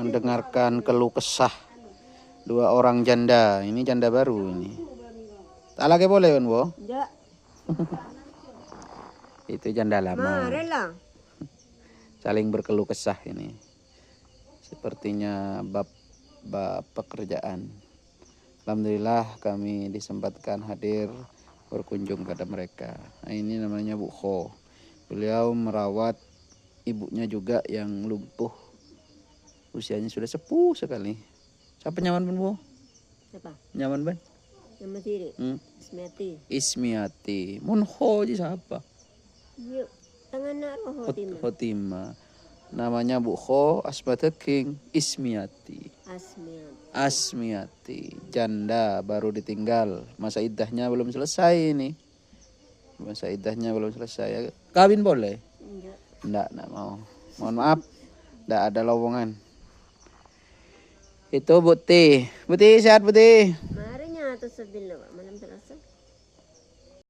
mendengarkan keluh kesah dua orang janda. Ini janda baru ini. Tak lagi boleh kan, Bo? Enggak. Itu janda lama. Marahlah. Saling berkeluh kesah ini. Sepertinya bab pekerjaan. Alhamdulillah kami disempatkan hadir berkunjung pada mereka. Nah, ini namanya Bu Kho. Beliau merawat ibunya juga yang lumpuh. Usianya sudah sepuh sekali. Siapa nyaman pun, Bu? Siapa? Nyaman ban? Nama diri. Ismiati. Ismiati. Munho aja siapa? Yuk. Tangan nak roh timah. Khotimah. Namanya Bu Kho Asbata King Ismiati. Asmiati. Janda baru ditinggal. Masa iddahnya belum selesai ini. Masa iddahnya belum selesai. Kawin boleh? Enggak. Enggak mau. Mohon maaf. Enggak ada lowongan. Itu Buti. Buti sehat Buti. Marinya atau sebil malam Selasa.